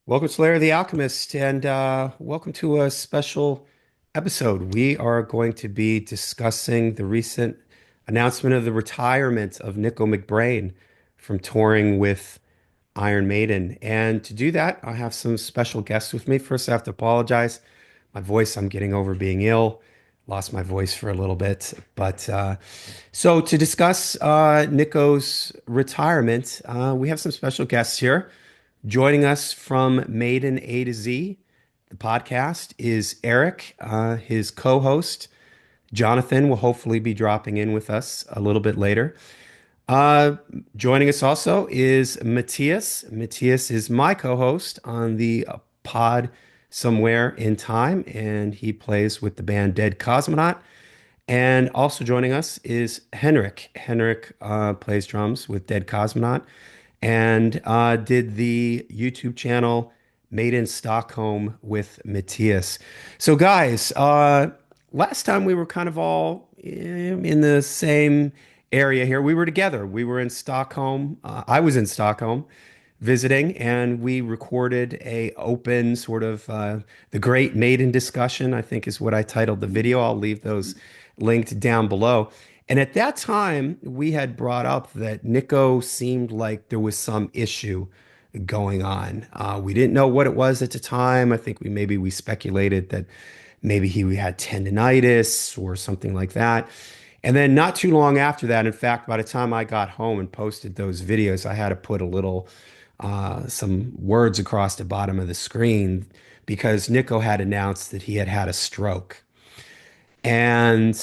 Welcome to Lair the Alchemist, and welcome to a special episode. We are going to be discussing the recent announcement of the retirement of Nicko McBrain from touring with Iron Maiden. And to do that, I have some special guests with me. First, I have to apologize. My voice, I'm getting over being ill. Lost my voice for a little bit. So to discuss Nicko's retirement, we have some special guests here. Joining us from Maiden A to Z, the podcast, is Eric. His co host, Jonathan, will hopefully be dropping in with us a little bit later. Uh, Joining us also is Matthias. Matthias is my co host on the pod Somewhere in Time, and he plays with the band Dead Cosmonaut. And also joining us is Henrik. Henrik plays drums with Dead Cosmonaut and did the YouTube channel Made in Stockholm with Matthias. So, guys, last time we were kind of all in the same area here. We were together. We were in Stockholm. I was in Stockholm visiting, and we recorded a open sort of the Great Maiden discussion, I think is what I titled the video. I'll leave those linked down below. And at that time, we had brought up that Nicko seemed like there was some issue going on. We didn't know what it was at the time. I think we speculated that maybe he had tendonitis or something like that. And then not too long after that, in fact, by the time I got home and posted those videos, I had to put a little some words across the bottom of the screen because Nicko had announced that he had had a stroke. And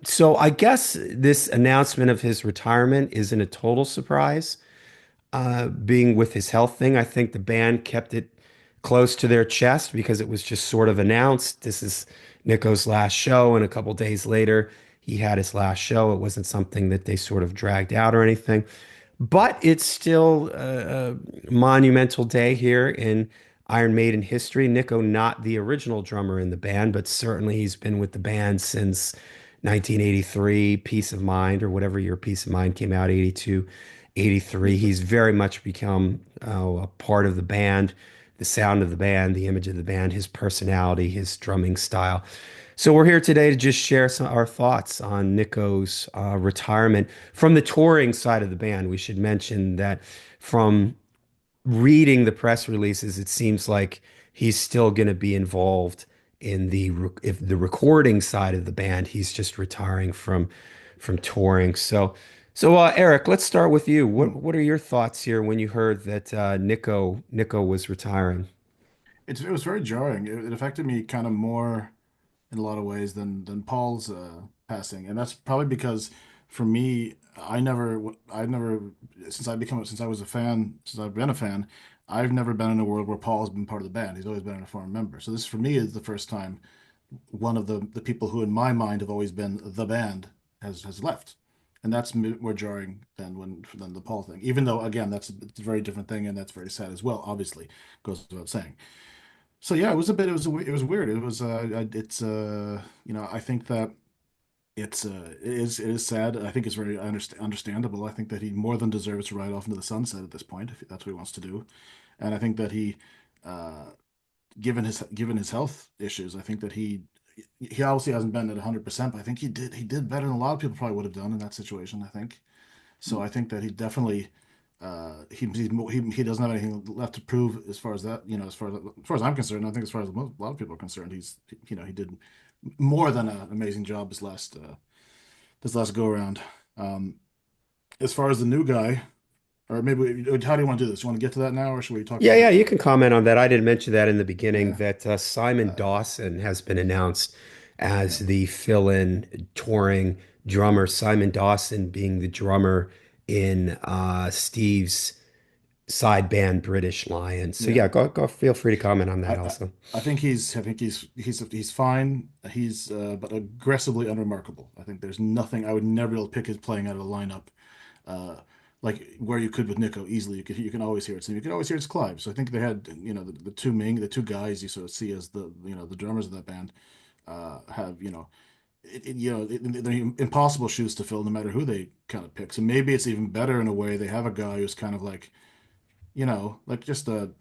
so I guess this announcement of his retirement isn't a total surprise. Being with his health thing, I think the band kept it close to their chest because it was just sort of announced this is Nicko's last show, and a couple days later he had his last show. It wasn't something that they sort of dragged out or anything. But it's still a monumental day here in Iron Maiden history. Nicko, not the original drummer in the band, but certainly he's been with the band since 1983, Peace of Mind, or whatever year Peace of Mind came out, 82, 83. He's very much become a part of the band, the sound of the band, the image of the band, his personality, his drumming style. So we're here today to just share some our thoughts on Nicko's retirement from the touring side of the band. We should mention that from reading the press releases, it seems like he's still going to be involved in if the recording side of the band. He's just retiring from touring. So Eric, let's start with you. What are your thoughts here when you heard that Nicko was retiring? It was very jarring. It affected me kind of more in a lot of ways than Paul's passing, and that's probably because for me, I never since I was a fan, since I've been a fan, I've never been in a world where Paul has been part of the band. He's always been a former member. So this for me is the first time one of the people who in my mind have always been the band has left. And that's more jarring than the Paul thing. Even though again, it's a very different thing and that's very sad as well, obviously, goes without saying. So yeah, it was weird. I think that it is sad. I think it's very understandable. I think that he more than deserves to ride off into the sunset at this point, if that's what he wants to do. And I think that uh, given his health issues, I think that he obviously hasn't been at 100%, but I think he did better than a lot of people probably would have done in that situation, I think. So I think that he definitely he doesn't have anything left to prove as far as that, as far as I'm concerned. I think as far as a lot of people are concerned, he did more than an amazing job this last go around. Um, as far as the new guy, or maybe how do you want to do this? You want to get to that now, or should we talk Yeah, about yeah, that you later? can comment on that. I didn't mention that in the beginning Yeah. that Simon Uh, Dawson has been announced as yeah. the fill-in touring drummer. Simon Dawson being the drummer in Steve's side band British Lion. So Yeah. yeah, go feel free to comment on I, that I also. I think he's fine. He's but aggressively unremarkable. I think there's nothing I would never be able to pick his playing out of the lineup, uh, like where you could with Nicko easily. You can always hear it. So you can always hear it's Clive. So I think they had the two guys you sort of see as the drummers of that band have they're impossible shoes to fill no matter who they kind of pick. So maybe it's even better in a way they have a guy who's kind of like like just a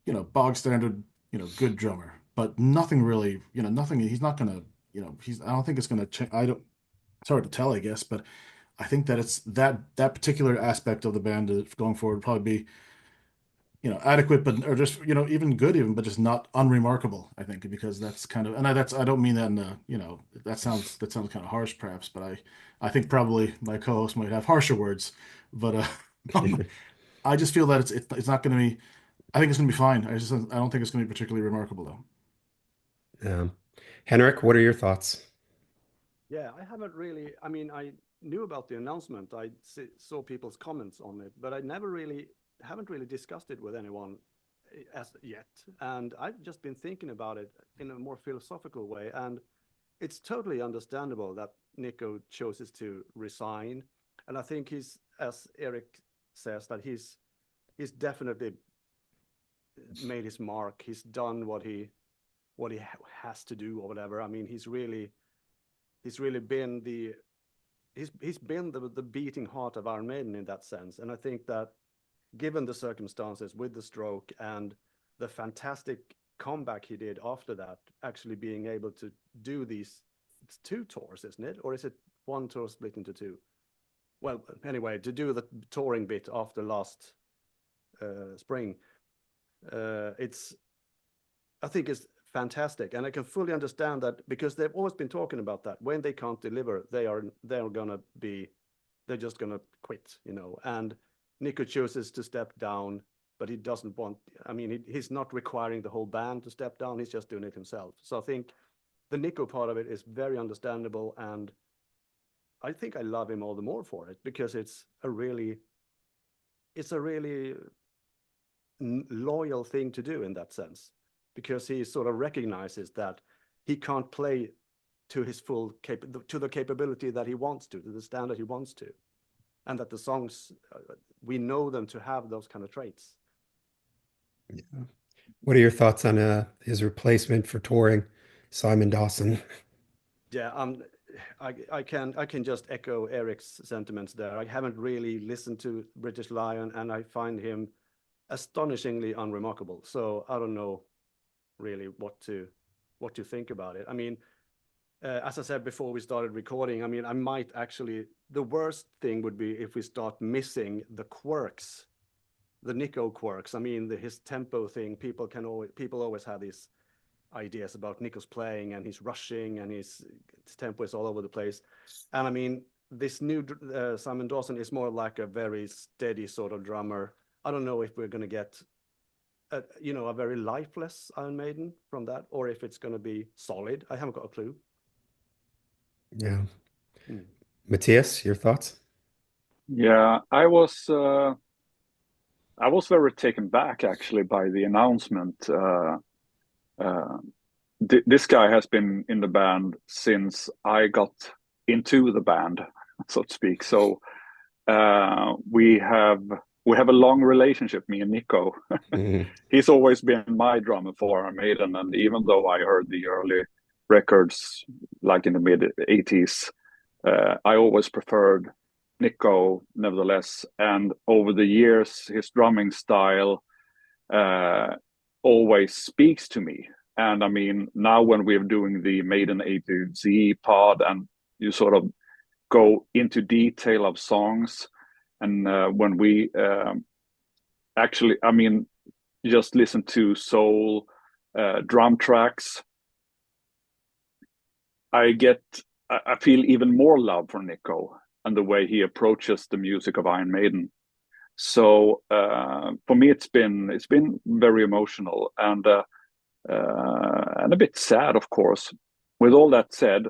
bog standard, good drummer, but nothing really, nothing. He's not gonna, I don't think it's gonna change. I don't. It's hard to tell, I guess, but I think that it's that particular aspect of the band going forward would probably be, adequate, but or just, even good, even, but just not unremarkable. I think because that's kind of, and I don't mean that in a, that sounds kind of harsh, perhaps, but I think probably my co-host might have harsher words, but I just feel that it's not going to be. I think it's going to be fine. I don't think it's going to be particularly remarkable though. Um, Henrik, what are your thoughts? Yeah, I haven't really. I mean, I knew about the announcement. Saw people's comments on it, but I never really haven't really discussed it with anyone as yet. And I've just been thinking about it in a more philosophical way. And it's totally understandable that Nicko chooses to resign. And I think as Eric says, that he's definitely made his mark. He's done what he has to do or whatever. I mean, he's really been he's been the beating heart of Iron Maiden in that sense. And I think that given the circumstances with the stroke and the fantastic comeback he did after that, actually being able to do these, it's two tours, isn't it? Or is it one tour split into two? Well, anyway, to do the touring bit after last spring, it's I think it's fantastic, and I can fully understand that because they've always been talking about that. When they can't deliver, they're just gonna quit, And Nicko chooses to step down, but he doesn't want. I mean, he's not requiring the whole band to step down. He's just doing it himself. So I think the Nicko part of it is very understandable, and I think I love him all the more for it because it's a really loyal thing to do in that sense, because he sort of recognizes that he can't play to his to the capability that he wants to the standard he wants to, and that the songs we know them to have those kind of traits. Yeah. What are your thoughts on his replacement for touring, Simon Dawson? Yeah, I can just echo Eric's sentiments there. I haven't really listened to British Lion, and I find him astonishingly unremarkable. So I don't know really what to think about it. I mean, as I said before we started recording, I mean, I might actually, the worst thing would be if we start missing the quirks, the Nicko quirks. I mean, his tempo thing. People always have these ideas about Nicko's playing, and he's rushing, and his tempo is all over the place. And I mean, this new Simon Dawson is more like a very steady sort of drummer. I don't know if we're going to get a very lifeless Iron Maiden from that, or if it's going to be solid. I haven't got a clue. Yeah. Mm. Matthias, your thoughts? Yeah, I was very taken back actually by the announcement. Uh, this guy has been in the band since I got into the band, so to speak. So we have a long relationship, me and Nicko. Mhm. He's always been my drummer for Iron Maiden, and even though I heard the early records like in the mid '80s, I always preferred Nicko nevertheless. And over the years, his drumming style uh, always speaks to me. And I mean, now when we're doing the Maiden A to Z pod, and you sort of go into detail of songs, and when we actually, I mean, just listen to soul drum tracks, I feel even more love for Nicko and the way he approaches the music of Iron Maiden. So for me, it's been very emotional and a bit sad, of course. With all that said,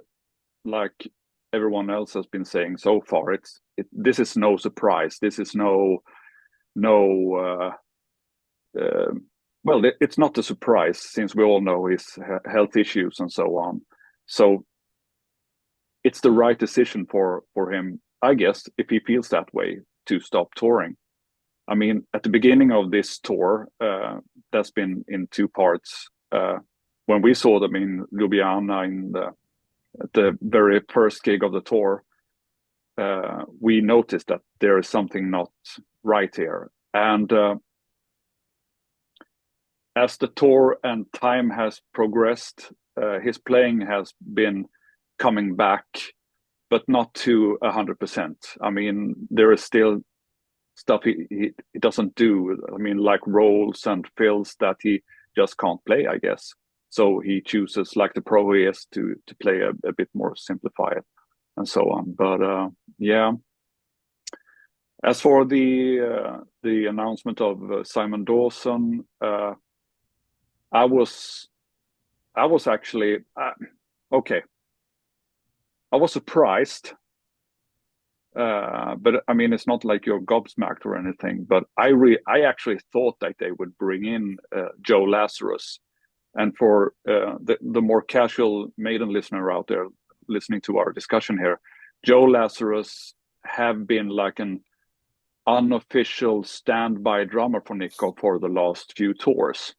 like everyone else has been saying so far, this is no surprise. This is no well, it's not a surprise since we all know his health issues and so on. So it's the right decision for him, I guess, if he feels that way, to stop touring. I mean, at the beginning of this tour, that's been in two parts. When we saw them in Ljubljana at the very first gig of the tour, we noticed that there is something not right here. And as the tour and time has progressed, his playing has been coming back, but not to 100%. I mean, there is still stuff he doesn't do. I mean, like rolls and fills that he just can't play, I guess. So he chooses, like the pro he is, to play a bit more simplified and so on. But yeah, as for the announcement of Simon Dawson, I was actually okay. I was surprised, but I mean, it's not like you're gobsmacked or anything. But I actually thought that they would bring in Joe Lazarus, and for the more casual Maiden listener out there listening to our discussion here, Joe Lazarus have been like an unofficial standby drummer for Nicko for the last few tours.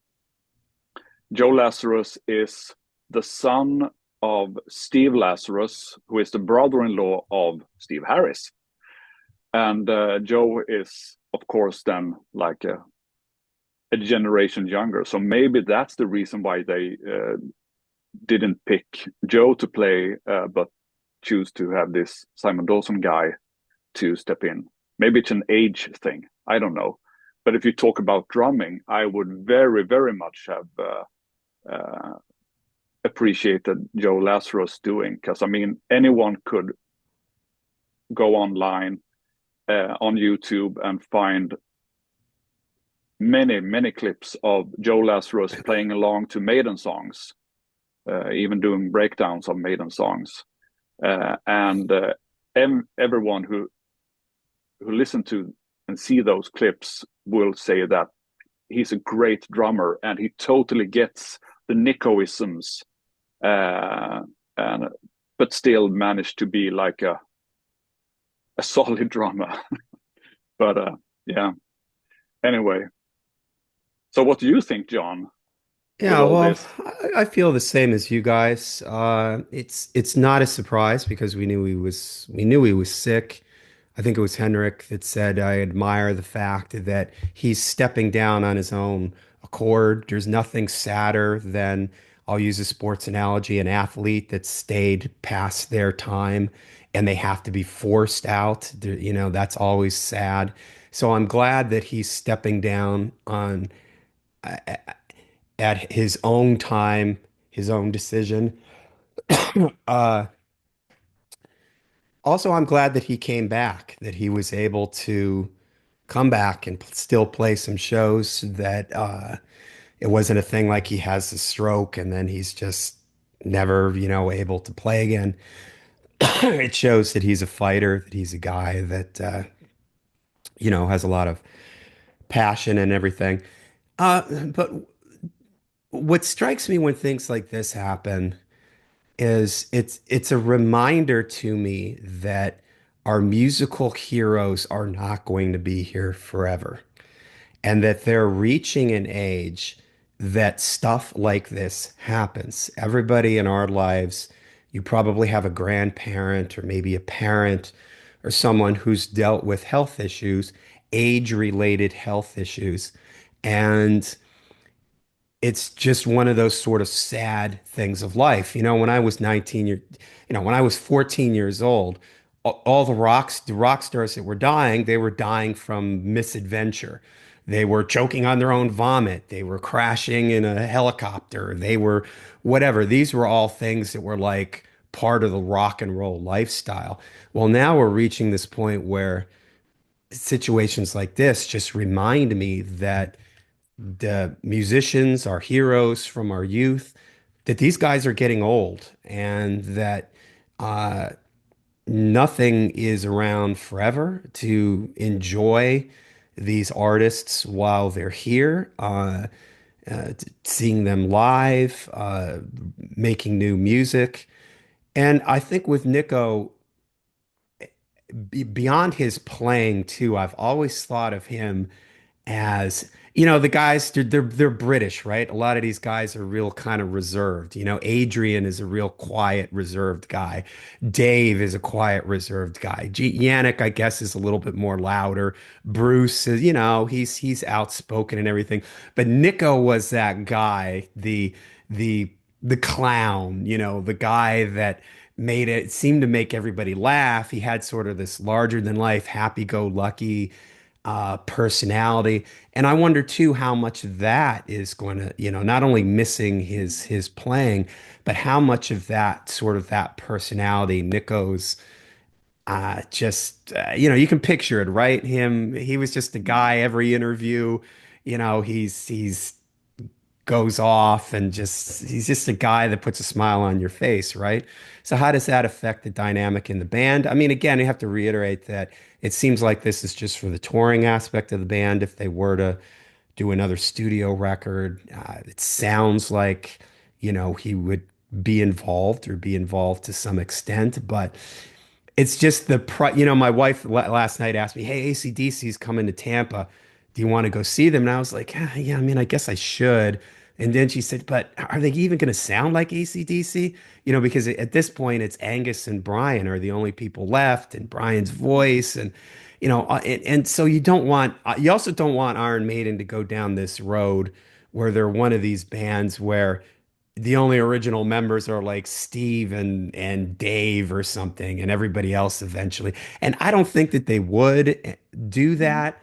Joe Lazarus is the son of Steve Lazarus, who is the brother-in-law of Steve Harris. And Joe is, of course, then like a generation younger. So maybe that's the reason why they didn't pick Joe to play, but choose to have this Simon Dawson guy to step in. Maybe it's an age thing. I don't know. But if you talk about drumming, I would very, very much have appreciated Joe Lazarus doing, because I mean, anyone could go online on YouTube and find many clips of Joe Lazarus playing along to Maiden songs, even doing breakdowns of Maiden songs, and everyone who listen to and see those clips will say that he's a great drummer and he totally gets the Nickoisms, and but still managed to be like a solid drummer. But yeah. Anyway, so what do you think, John, with Yeah, all well, this? I feel the same as you guys. It's not a surprise because we knew he was sick. I think it was Henrik that said I admire the fact that he's stepping down on his own accord. There's nothing sadder than, I'll use a sports analogy, an athlete that stayed past their time and they have to be forced out. You know, that's always sad. So I'm glad that he's stepping down on at his own time, his own decision. Uh, Also, I'm glad that he came back, that he was able to come back and still play some shows, that it wasn't a thing like he has a stroke and then he's just never, able to play again. It shows that he's a fighter, that he's a guy that, has a lot of passion and everything. But what strikes me when things like this happen is it's a reminder to me that our musical heroes are not going to be here forever, and that they're reaching an age that stuff like this happens. Everybody in our lives, you probably have a grandparent or maybe a parent or someone who's dealt with health issues, age-related health issues, and it's just one of those sort of sad things of life. When I was when I was 14 years old, all the rock stars that were dying, they were dying from misadventure. They were choking on their own vomit. They were crashing in a helicopter. They were whatever. These were all things that were like part of the rock and roll lifestyle. Well, now we're reaching this point where situations like this just remind me that the musicians, our heroes from our youth, that these guys are getting old, and that uh, nothing is around forever to enjoy these artists while they're here, seeing them live, making new music. And I think with Nicko, beyond his playing too, I've always thought of him as the guys they're British, right? A lot of these guys are real kind of reserved. Adrian is a real quiet, reserved guy. Dave is a quiet, reserved guy. Yannick, I guess, is a little bit more louder. Bruce is, he's outspoken and everything. But Nicko was that guy, the clown, the guy that made it seem to make everybody laugh. He had sort of this larger than life, happy-go-lucky personality. And I wonder too how much of that is going to, not only missing his playing, but how much of that sort of that personality, Nico's you can picture it, right? He was just a guy every interview, he's goes off and he's just a guy that puts a smile on your face, right? So how does that affect the dynamic in the band? I mean, again, you have to reiterate that it seems like this is just for the touring aspect of the band. If they were to do another studio record, it sounds like, he would be involved or be involved to some extent, but it's just my wife last night asked me, "Hey, AC/DC's coming to Tampa. Do you want to go see them?" And I was like, "Yeah, I mean, I guess I should." And then she said, "But are they even going to sound like AC/DC?" Because at this point, it's Angus and Brian are the only people left, and Brian's voice, and and so you also don't want Iron Maiden to go down this road where they're one of these bands where the only original members are like Steve and Dave or something, and everybody else eventually. And I don't think that they would do that.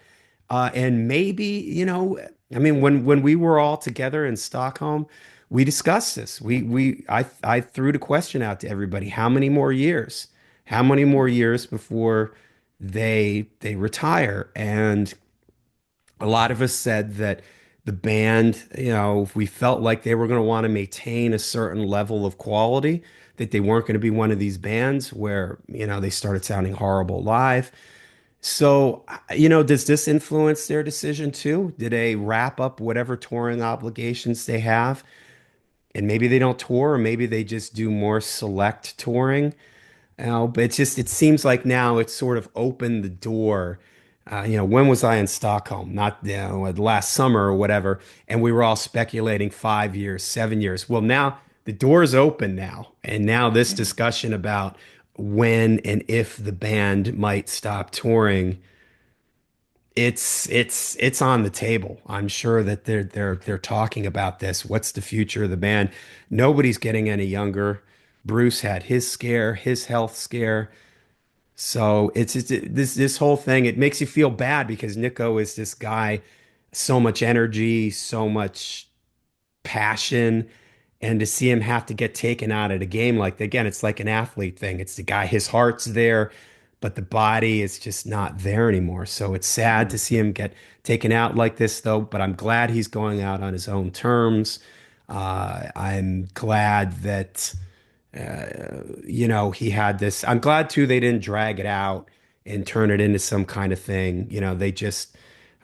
And maybe, I mean, when we were all together in Stockholm, we discussed this. I threw the question out to everybody: how many more years? How many more years before they retire? And a lot of us said that the band, if we felt like they were going to want to maintain a certain level of quality, that they weren't going to be one of these bands where, they started sounding horrible live. So, does this influence their decision too? Did they wrap up whatever touring obligations they have? And maybe they don't tour, or maybe they just do more select touring. But it seems like now it's sort of opened the door. When was I in Stockholm? Not, last summer or whatever. And we were all speculating 5 years, 7 years. Well, now the door's open now. And now this discussion about when and if the band might stop touring, it's on the table. I'm sure that they're talking about this. What's the future of the band? Nobody's getting any younger. Bruce had his scare, his health scare. So this whole thing. It makes you feel bad because Nicko is this guy, so much energy, so much passion, and to see him have to get taken out of the game, like again, it's like an athlete thing. It's the guy, his heart's there, but the body is just not there anymore. So it's sad to see him get taken out like this, though. But I'm glad he's going out on his own terms. I'm glad that he had this. I'm glad too they didn't drag it out and turn it into some kind of thing. They just,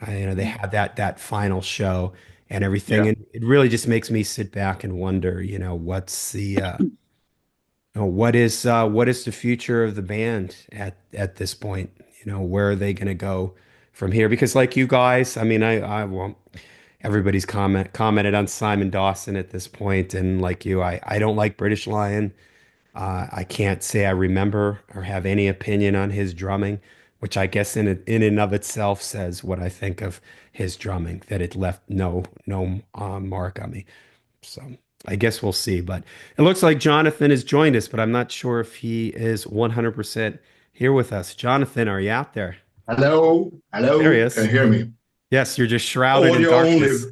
they had that final show and everything, Yeah. and it really just makes me sit back and wonder, what is the future of the band at this point? Where are they going to go from here? Because like you guys, I mean, I won't. Everybody's commented on Simon Dawson at this point, and like you, I don't like British Lion. I can't say I remember or have any opinion on his drumming, which I guess in and of itself says what I think of his drumming, that it left no mark on me. So I guess we'll see. But it looks like Jonathan has joined us, but I'm not sure if he is 100% here with us. Jonathan, are you out there? Hello, There he hello. Can is. you hear me? Yes, you're just shrouded in Audio only. darkness.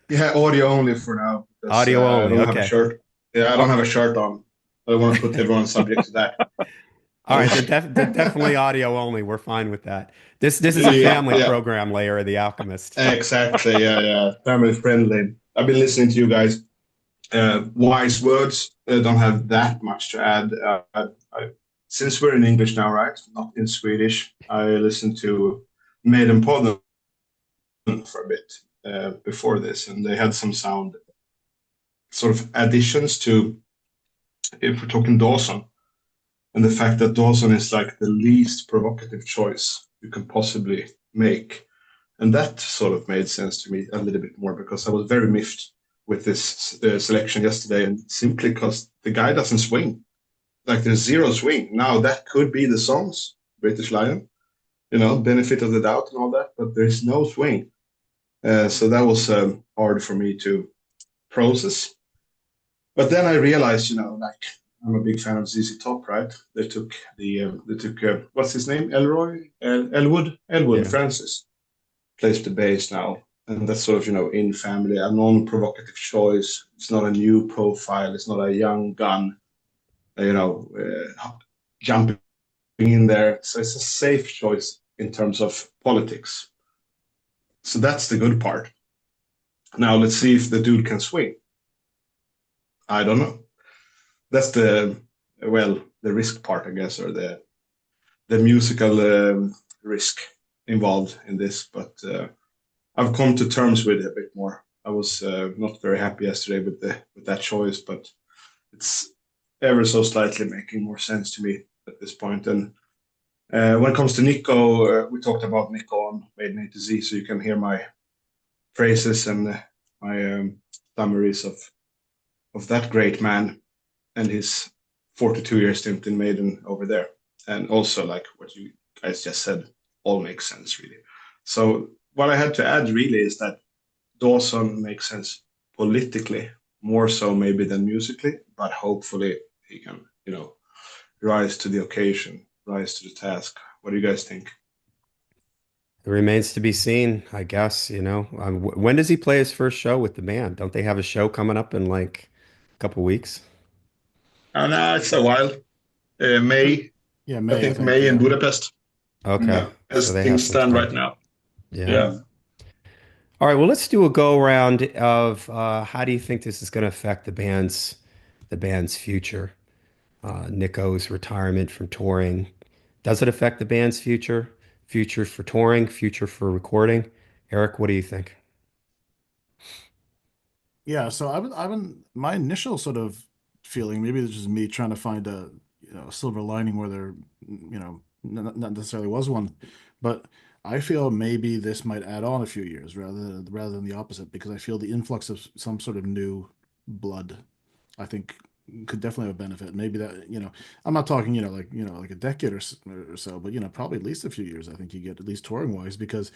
Yeah, audio only for now because Audio I only. don't have a Okay. shirt. Yeah, I don't Oh, have a shirt on. I don't want to put everyone subject to that. all right. They're definitely audio only. We're fine with that. This is a Yeah, family yeah, program, Layer of the Alchemist. exactly. Yeah, yeah. Family friendly. I've been listening to you guys. Wise words. I don't have that much to add. Since we're in English now, right? Not in Swedish. I listened to Maiden Podden for a bit before this, and they had some sound sort of additions to, if we're talking Dawson, and the fact that Dawson is like the least provocative choice you can possibly make. And that sort of made sense to me a little bit more because I was very miffed with this selection yesterday, and simply because the guy doesn't swing. Like there's zero swing. Now that could be the songs, British Lion, benefit of the doubt and all that, but there's no swing. So that was hard for me to process. But then I realized, like I'm a big fan of ZZ Top, right? They took what's his name, Elwood Yeah. Francis plays the bass now, and that's sort of in family, a non-provocative choice. It's not a new profile. It's not a young gun, jumping in there. So it's a safe choice in terms of politics. So that's the good part. Now let's see if the dude can swing. I don't know. That's the risk part, I guess, or the musical risk involved in this. But I've come to terms with it a bit more. I was not very happy yesterday with that choice, but it's ever so slightly making more sense to me at this point. And when it comes to Nicko, we talked about Nicko on Maiden A to Z, so you can hear my phrases and my summaries of that great man and his 42-year stint in Maiden over there. And also, like what you guys just said, all makes sense, really. So what I had to add, really, is that Dawson makes sense politically, more so maybe than musically, but hopefully he can, rise to the occasion, rise to the task. What do you guys think? It remains to be seen, I guess, when does he play his first show with the band? Don't they have a show coming up in like a couple weeks? Oh, no, it's a while. May, Yeah, I May, I think think. May in Yeah. Budapest. Okay. Yeah, So as they have things some stand time. right now. Yeah. Yeah. All right, well, let's do a go around of how do you think this is going to affect the band's future? Nicko's retirement from touring. Does it affect the band's future? Future for touring, future for recording? Eric, what do you think? Yeah, so my initial sort of feeling, maybe it's just me trying to find a silver lining where there not necessarily was one, but I feel maybe this might add on a few years rather than the opposite, because I feel the influx of some sort of new blood, I think, could definitely have a benefit. Maybe that, I'm not talking, like a decade or so, but probably at least a few years. I think you get at least touring wise, because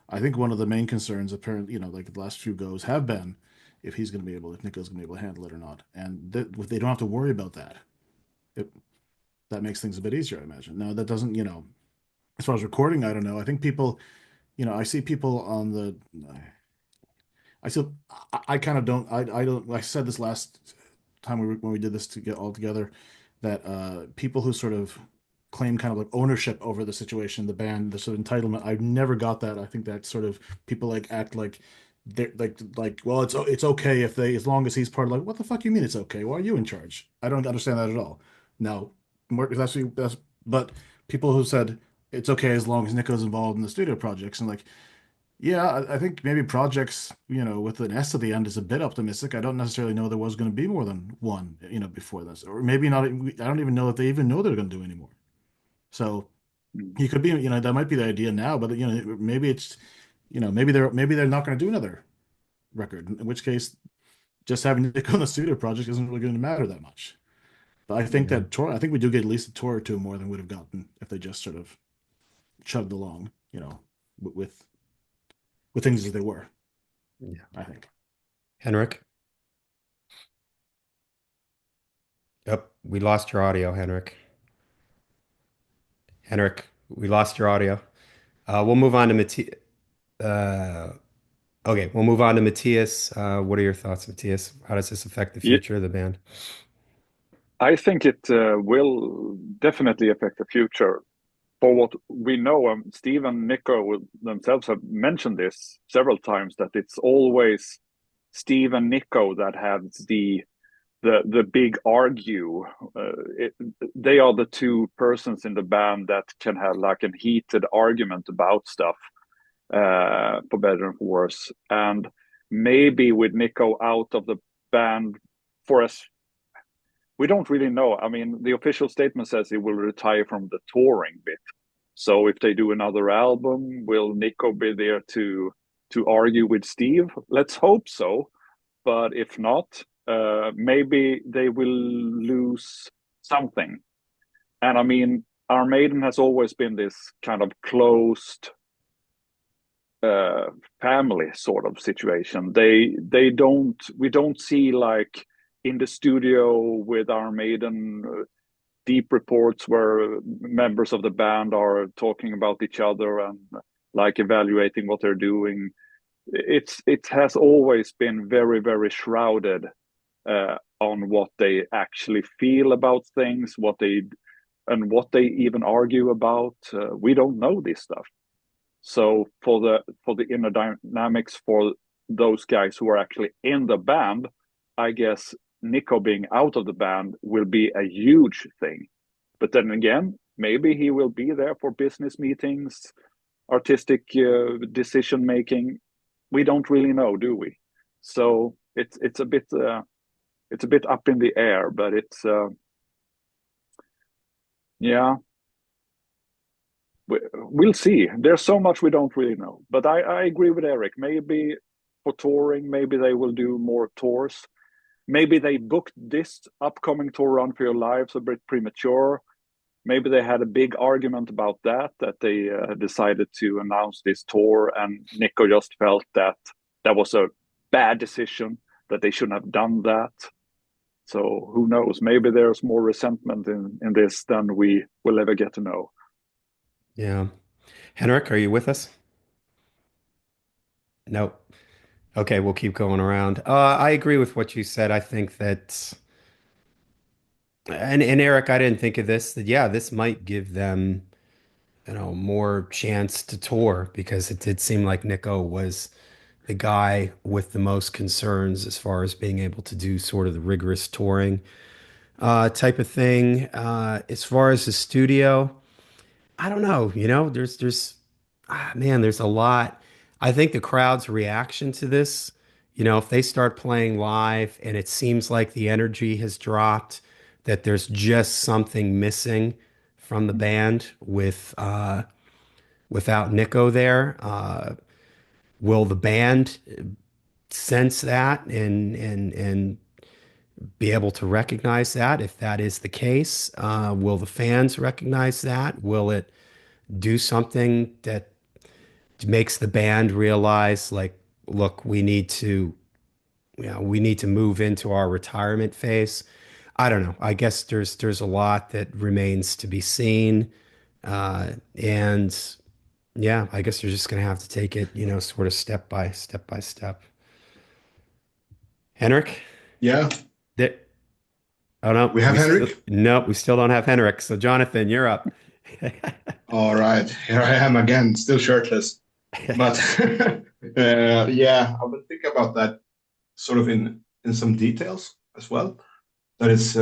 I think one of the main concerns, apparently, like the last few goes have been if Nicko's going to be able to handle it or not, and they don't have to worry about that. It, that makes things a bit easier, I imagine. Now that doesn't, as far as recording, I don't know. I think people, I see people on the, I still, I kind of don't, I don't. I said this last time when we did this to get all together, that people who sort of claim kind of like ownership over the situation, the band, the sort of entitlement. I've never got that. I think that sort of people like act like they're like well, it's okay if they, as long as he's part of, like, what the fuck you mean it's okay? Why are you in charge? I don't understand that at all. Now, that's but people who said it's okay as long as Nicko's involved in the studio projects, and like, yeah, I think maybe projects, with an S at the end is a bit optimistic. I don't necessarily know there was going to be more than one, before this, or maybe not. I don't even know if they even know they're going to do anymore. So he could be, that might be the idea now, but maybe it's, maybe they're not going to do another record. In which case, just having Nick on the studio project isn't really going to matter that much. But I think Yeah. I think we do get at least a tour or two more than we'd have gotten if they just sort of chugged along, with things as they were. Yeah. I think. Henrik? Yep, we lost your audio, Henrik. Henrik, we lost your audio. We'll move on to Matthias. Okay, we'll move on to Matthias. What are your thoughts, Matthias? How does this affect the Yeah, future of the band? I think it will definitely affect the future. For what we know, Steve and Nicko themselves have mentioned this several times, that it's always Steve and Nicko that have the big argue. They are the two persons in the band that can have like a heated argument about stuff, for better and for worse. And maybe with Nicko out of the band for us, we don't really know. I mean, the official statement says he will retire from the touring bit, So if they do another album, will Nicko be there to argue with Steve? Let's hope so. But if not, maybe they will lose something. And I mean, Iron Maiden has always been this kind of closed family sort of situation. We don't see like in the studio with Iron Maiden deep reports where members of the band are talking about each other and like evaluating what they're doing. It has always been very, very shrouded on what they actually feel about things, what they even argue about. We don't know this stuff. So for the inner dynamics for those guys who are actually in the band, I guess Nicko being out of the band will be a huge thing. But then again, maybe he will be there for business meetings, artistic decision making. We don't really know, do we? So it's a bit up in the air, but it's yeah. We'll see. There's so much we don't really know. But I agree with Eric. Maybe for touring, maybe they will do more tours. Maybe they booked this upcoming tour Run for Your Lives a bit premature. Maybe they had a big argument about that they decided to announce this tour, and Nicko just felt that was a bad decision, that they shouldn't have done that. So who knows? Maybe there's more resentment in this than we will ever get to know. Yeah. Henrik, are you with us? Nope. Okay, we'll keep going around. I agree with what you said. I think that, and Eric, I didn't think of this, that yeah, this might give them, more chance to tour because it did seem like Nicko was the guy with the most concerns as far as being able to do sort of the rigorous touring type of thing. As far as the studio, I don't know, man, there's a lot. I think the crowd's reaction to this, if they start playing live and it seems like the energy has dropped, that there's just something missing from the band without Nicko there. Will the band sense that and be able to recognize that if that is the case? Will the fans recognize that? Will it do something that makes the band realize, like, look, we need to move into our retirement phase? I don't know. I guess there's a lot that remains to be seen. And yeah, I guess you're just gonna have to take it, sort of step by step by step. Henrik? Yeah, That Oh no, we have Henrik. we still don't have Henrik. So Jonathan, you're up. All right, here I am again, still shirtless. But yeah, I would think about that sort of in some details as well. That is,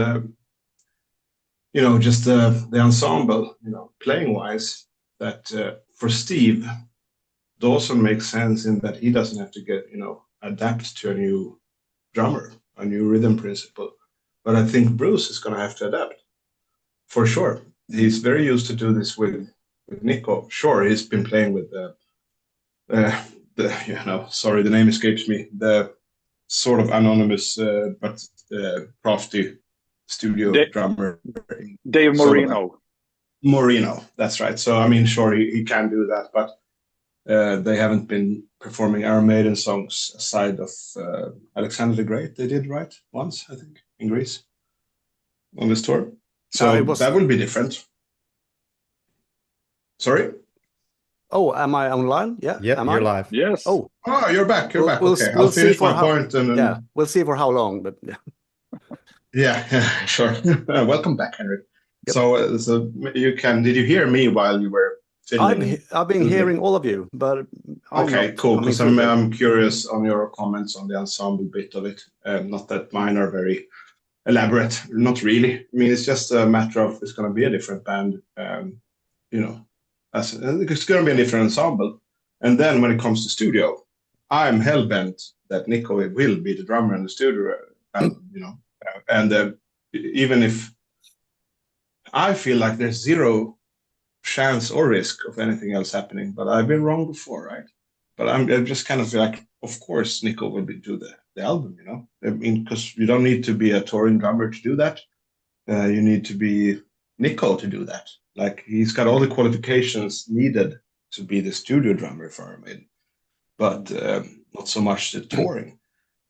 just the ensemble, playing wise. That for Steve Dawson makes sense in that he doesn't have to get, adapt to a new drummer, a new rhythm principle. But I think Bruce is going to have to adapt for sure. He's very used to do this with Nicko. Sure, he's been playing with sorry, the name escapes me. The sort of anonymous but crafty studio drummer, Dave Moreno. Moreno, that's right. So I mean, sure, he can do that, but they haven't been performing Iron Maiden songs aside of Alexander the Great. They did, right? Once, I think, in Greece on this tour. So that will be different. Sorry? Oh, am I online? Yeah. Yeah, am you're I? live. Yes. Oh, you're back. You're back. We'll, Okay, we'll I'll finish see for my point and then... Yeah, we'll see for how long, but yeah. Yeah, sure. Welcome back, Henrik. Yep. So you can. Did you hear me while you were filming? I've been hearing all of you, but okay, cool. Because I'm curious on your comments on the ensemble bit of it. Not that mine are very elaborate. Not really. I mean, it's just a matter of it's going to be a different band. It's going to be a different ensemble. And then when it comes to studio, I'm hell bent that Nicko will be the drummer in the studio. And even if I feel like there's zero chance or risk of anything else happening. But I've been wrong before, right? But I'm just kind of like, of course, Nicko will do the album, you know? I mean, because you don't need to be a touring drummer to do that. You need to be Nicko to do that. Like, he's got all the qualifications needed to be the studio drummer for Iron Maiden, but not so much the touring.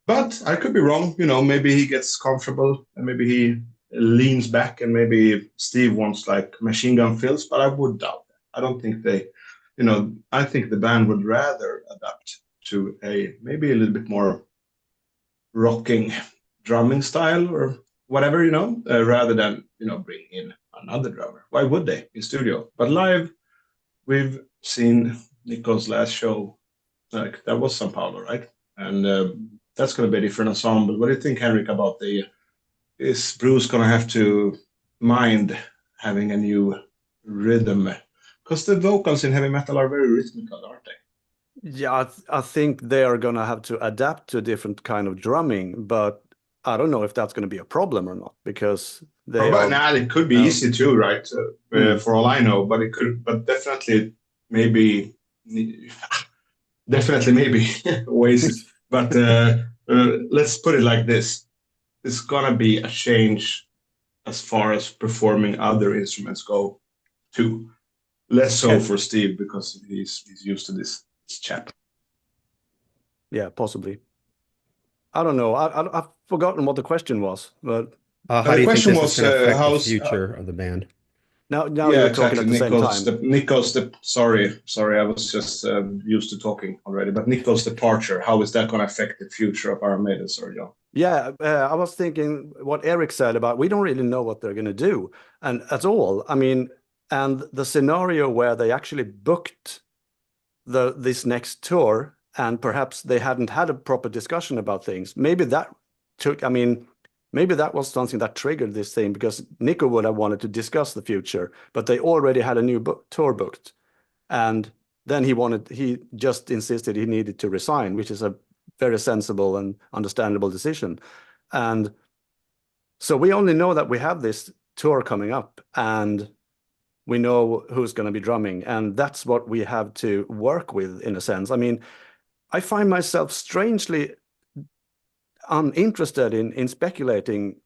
But I could be wrong. You know, maybe he gets comfortable and maybe he leans back and maybe Steve wants like machine gun fills, but I would doubt that. I don't think they, you know, I think the band would rather adapt to a maybe a little bit more rocking drumming style or whatever, you know, rather than, you know, bring in another drummer. Why would they in studio? But live, we've seen Nicko's last show, like that was Sao Paulo, right? And that's going to be a different ensemble. What do you think, Henrik, about is Bruce going to have to mind having a new rhythm? Because the vocals in heavy metal are very rhythmical, aren't they? Yeah, I think they are going to have to adapt to a different kind of drumming, but I don't know if that's going to be a problem or not because they but are. now it could be easy too, right? For all I know, but it could, but definitely maybe, definitely maybe ways. But let's put it like this: it's gonna be a change as far as performing other instruments go, too. Less so for Steve because he's used to this chap. Yeah, possibly. I don't know. I've forgotten what the question was, but how do you think question this is going to affect the how's future of the band? now yeah, you're exactly. talking at the same time. Nicko's sorry, I was just used to talking already. But Nicko's departure, how is that going to affect the future of Iron Maiden, Sergio? Yeah, I was thinking what Eric said about we don't really know what they're going to do, and at all. I mean, and the scenario where they actually booked this next tour, and perhaps they hadn't had a proper discussion about things. Maybe that took. I mean, maybe that was something that triggered this thing because Nicko would have wanted to discuss the future, but they already had a new tour booked, and then he just insisted he needed to resign, which is a very sensible and understandable decision. And so we only know that we have this tour coming up and we know who's going to be drumming. And that's what we have to work with in a sense. I mean, I find myself strangely uninterested in speculating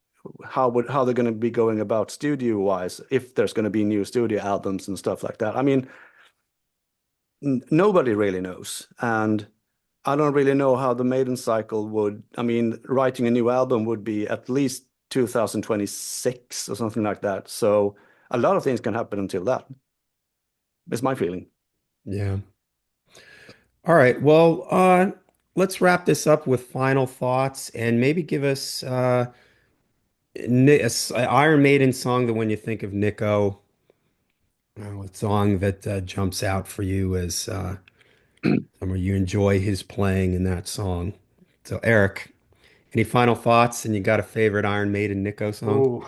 how they're going to be going about studio wise, if there's going to be new studio albums and stuff like that. I mean, nobody really knows. And I don't really know how the Maiden cycle would. I mean, writing a new album would be at least 2026 or something like that. So a lot of things can happen until that. It's my feeling. Yeah. All right. Well, let's wrap this up with final thoughts and maybe give us Iron Maiden song that when you think of Nicko, a song that jumps out for you as somewhere you enjoy his playing in that song. So, Eric, any final thoughts? And you got a favorite Iron Maiden Nicko song? Oh,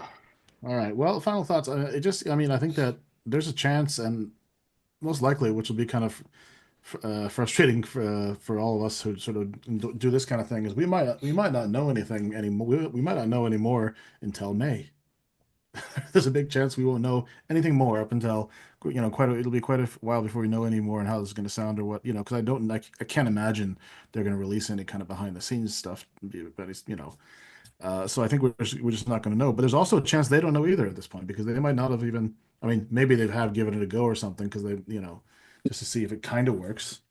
all right. Well, final thoughts. I mean, I think that there's a chance, and most likely, which will be kind of frustrating for all of us who sort of do this kind of thing, is we might not know anything anymore. We might not know anymore until May. There's a big chance we won't know anything more up until it'll be quite a while before we know any more and how this is going to sound or what because I can't imagine they're going to release any kind of behind the scenes stuff, but it's so I think we're just not going to know. But there's also a chance they don't know either at this point because they might not have even. I mean, maybe they have given it a go or something because they just to see if it kind of works.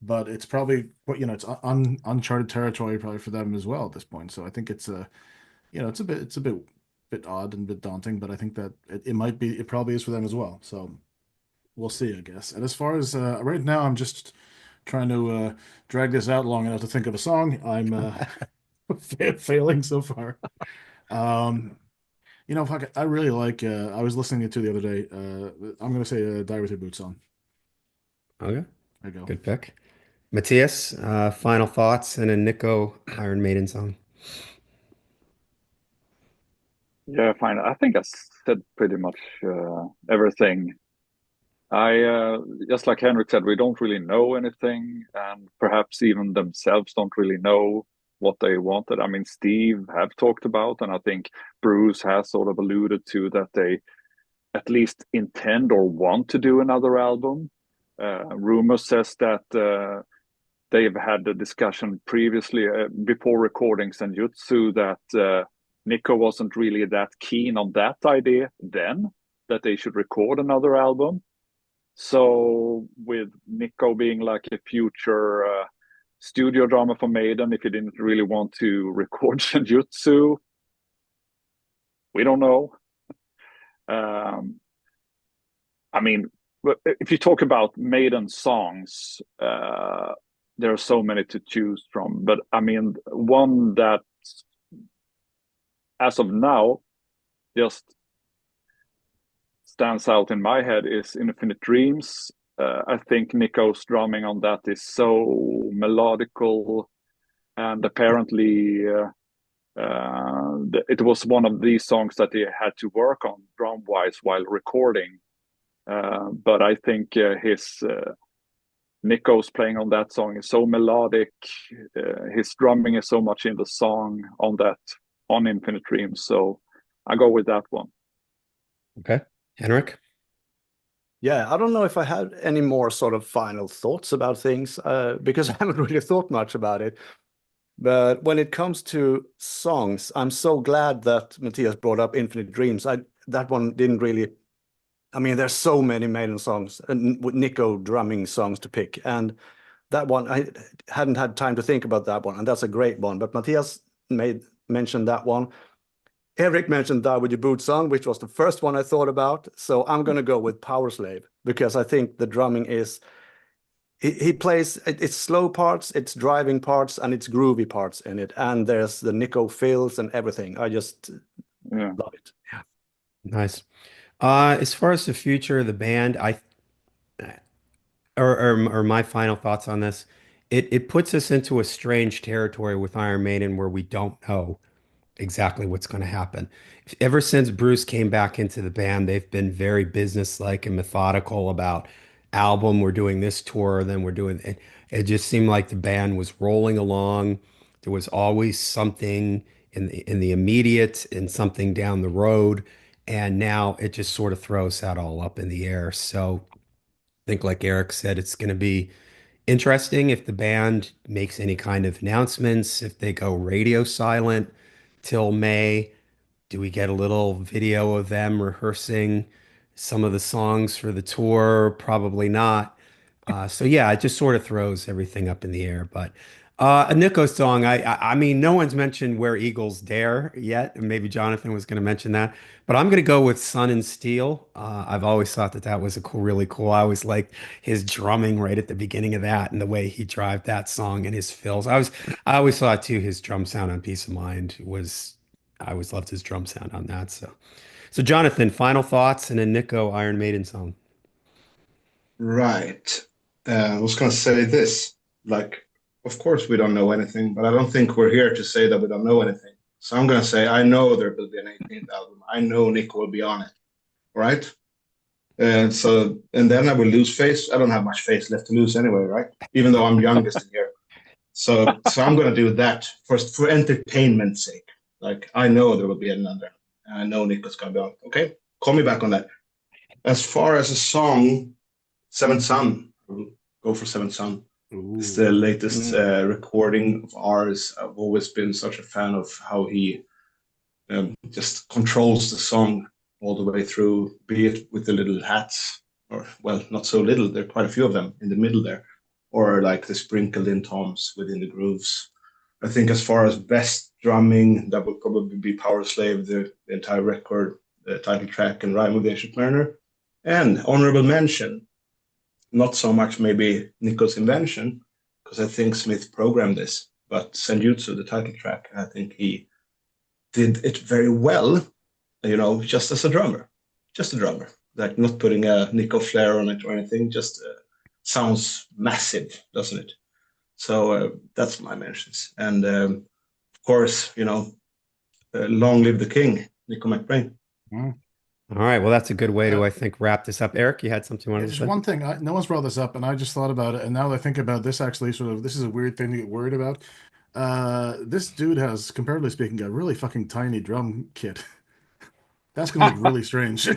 But it's probably it's uncharted territory probably for them as well at this point. So I think it's it's a bit odd and a bit daunting, but I think that it probably is for them as well. So we'll see, I guess. And as far as right now, I'm just trying to drag this out long enough to think of a song. I'm failing so far. Fuck, I really like. I was listening to the other day. I'm gonna say "Die with Your Boots On." Okay. There you go. Good pick. Matthias, final thoughts and a Nicko Iron Maiden song. Yeah, fine. I think I said pretty much everything. I just like Henrik said, we don't really know anything, and perhaps even themselves don't really know what they wanted. I mean, Steve have talked about, and I think Bruce has sort of alluded to that they at least intend or want to do another album. Rumor says that they've had a discussion previously before recording Senjutsu that Nicko wasn't really that keen on that idea then, that they should record another album. So with Nicko being like a future studio drama for Maiden, if he didn't really want to record Senjutsu, we don't know. I mean, if you talk about Maiden songs, there are so many to choose from. But I mean, one that, as of now, just stands out in my head is Infinite Dreams. I think Nicko's drumming on that is so melodical, and apparently it was one of these songs that he had to work on drum-wise while recording. But I think Nicko's playing on that song is so melodic. His drumming is so much in the song on Infinite Dreams. So I go with that one. Okay. Henrik? Yeah, I don't know if I had any more sort of final thoughts about things because I haven't really thought much about it. But when it comes to songs, I'm so glad that Matthias brought up Infinite Dreams. That one didn't really. I mean, there's so many Maiden songs and with Nicko drumming songs to pick, and that one I hadn't had time to think about that one, and that's a great one. But Matthias mentioned that one. Eric mentioned Die With Your Boots On, which was the first one I thought about. So I'm going to go with Power Slave because I think the drumming is, he plays, it's slow parts, it's driving parts, and it's groovy parts in it. And there's the Nicko fills and everything. I just love it. Yeah. Nice. As far as the future of the band, or my final thoughts on this, it puts us into a strange territory with Iron Maiden where we don't know exactly what's going to happen. Ever since Bruce came back into the band, they've been very businesslike and methodical about album. We're doing this tour, then we're doing it. It just seemed like the band was rolling along. There was always something in the immediate and something down the road. And now it just sort of throws that all up in the air. So I think, like Eric said, it's going to be interesting if the band makes any kind of announcements, if they go radio silent till May. Do we get a little video of them rehearsing some of the songs for the tour? Probably not. So yeah, it just sort of throws everything up in the air. But a Nicko song, I mean, no one's mentioned Where Eagles Dare yet. Maybe Jonathan was going to mention that, but I'm going to go with Sun and Steel. I've always thought that that was a cool, really cool. I always liked his drumming right at the beginning of that and the way he drive that song and his fills. I always thought too his drum sound on Peace of Mind was. I always loved his drum sound on that. So Jonathan, final thoughts and a Nicko Iron Maiden song. Right. I was going to say this. Like, of course, we don't know anything, but I don't think we're here to say that we don't know anything. So I'm going to say, I know there will be an 18th album. I know Nicko will be on it. Right? And then I will lose face. I don't have much face left to lose anyway, right? Even though I'm youngest in here. So I'm going to do that for entertainment's sake. Like, I know there will be another. And I know Nicko's going to be on. Okay? Call me back on that. As far as a song, Seventh Son. I'll go for Seventh Son. It's the latest recording of ours. I've always been such a fan of how he just controls the song all the way through, be it with the little hats, or, well, not so little. There are quite a few of them in the middle there, or like the sprinkled in toms within the grooves. I think as far as best drumming, that would probably be Power Slave, the entire record, the title track, and Rhyme of the Ancient Mariner. And honorable mention, not so much maybe Nicko's invention, because I think Smith programmed this, but Senjutsu, the title track, I think he did it very well, just as a drummer. Just a drummer. Like not putting a Nicko flair on it or anything, just sounds massive, doesn't it? So that's my mentions. And of course, long live the king, Nicko McBrain. All right. Well, that's a good way to, I think, wrap this up. Eric, you had something you wanted to There's say? one thing, no one's brought this up, and I just thought about it, and now that I think about this, actually, this is a weird thing to get worried about. This dude has, comparatively speaking, a really fucking tiny drum kit. That's gonna look really strange.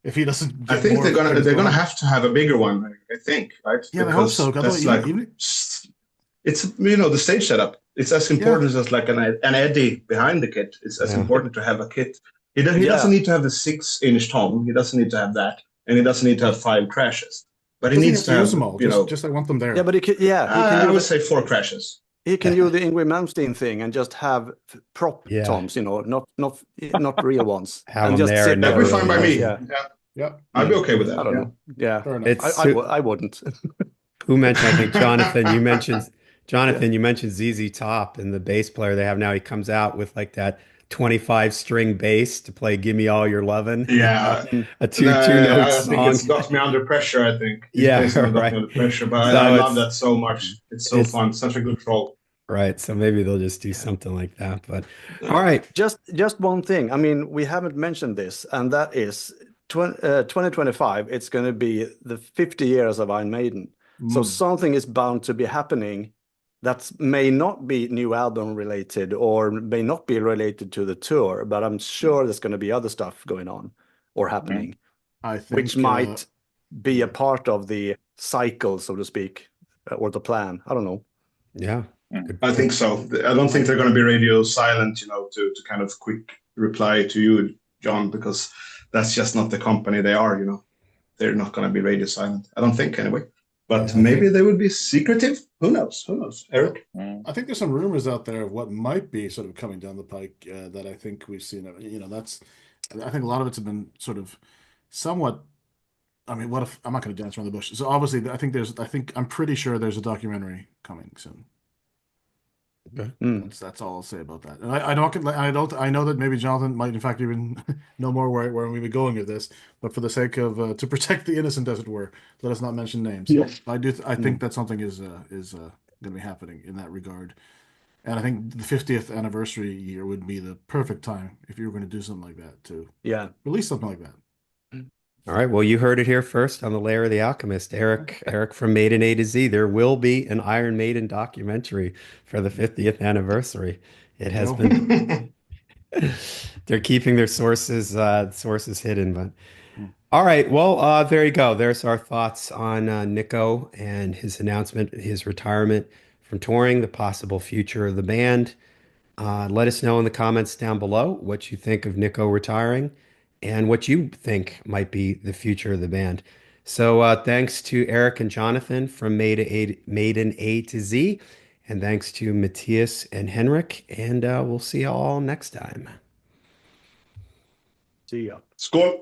if he doesn't I get think more things they're going gonna on. have to have a bigger one, I think, right? Yeah, I hope so. Because Although that's like even it's the stage setup. It's as yeah, important as like an Eddie behind the kit. It's as Yeah. important to have a kit. He doesn't Yeah, need to have the 6-inch tom. He doesn't need to have that, and he doesn't need to have 5 crashes. But he doesn't needs have to to use have, them all. Just I want them yeah, there. but he can I do would the say 4 crashes. he can do the Ingrid Malmsteen thing and just have prop Yeah. toms, not real ones, Have and them just there sit and That'd there be never with fine them. by really use me. them. Yeah, Yeah, Yeah, I'd be okay with I that. don't Yeah. know. Yeah, fair enough. It's I wouldn't. who mentioned, I think Jonathan, Yeah, You mentioned ZZ Top and the bass player they have now. He comes out with like that 25 string bass to play Give Me All Your Lovin', Yeah, Mm. a no, two note I think song. it's got me under pressure. I think his Yeah, basically got me right. under pressure, but I So love that so much. It's so it's fun, such a good troll. right. So maybe they'll just do yeah. something like that. But all right. Just one thing. I mean, we haven't mentioned this, and that is 2025. It's going to be the 50 years of Iron Maiden. So Mm. something is bound to be happening that may not be new album related or may not be related to the tour, but I'm sure there's going to be other stuff going on or happening, I which think might be a yeah. part of the cycle, so to speak, or the plan. I don't know. Yeah. Mm. Good I point. think so. I don't think they're going to be radio silent, to kind of quick reply to you, John, because that's just not the company they are. They're not going to be radio silent. I don't think anyway. But Yeah, I maybe think they would be secretive. Who knows? Who knows? Eric? Mm. I think there's some rumors out there of what might be sort of coming down the pike that I think we've seen. I think a lot of it's been sort of somewhat. I mean, what if I'm not going to dance around the bush? So obviously, I'm pretty sure there's a documentary coming soon. Mm. That's all I'll say about that. And I know that maybe Jonathan might in fact even know more where we be going with this, but for the sake of to protect the innocent, as it were, let us not mention names. Yeah. I think that something is going to be happening in that regard, and I think the 50th anniversary year would be the perfect time if you were going to do something like that to Yeah. release something like that. all right. Well, you heard it here first on the Lair of the Alchemist. Eric from Maiden A to Z. There will be an Iron Maiden documentary for the 50th anniversary. It has Go. been they're keeping their sources hidden, but all right. Well, there you go. There's our thoughts on Nicko and his announcement, his retirement from touring, the possible future of the band. Let us know in the comments down below what you think of Nicko retiring and what you think might be the future of the band. So thanks to Eric and Jonathan from Maiden A to Z, and thanks to Matthias and Henrik, and we'll see you all next time. See ya. Skål!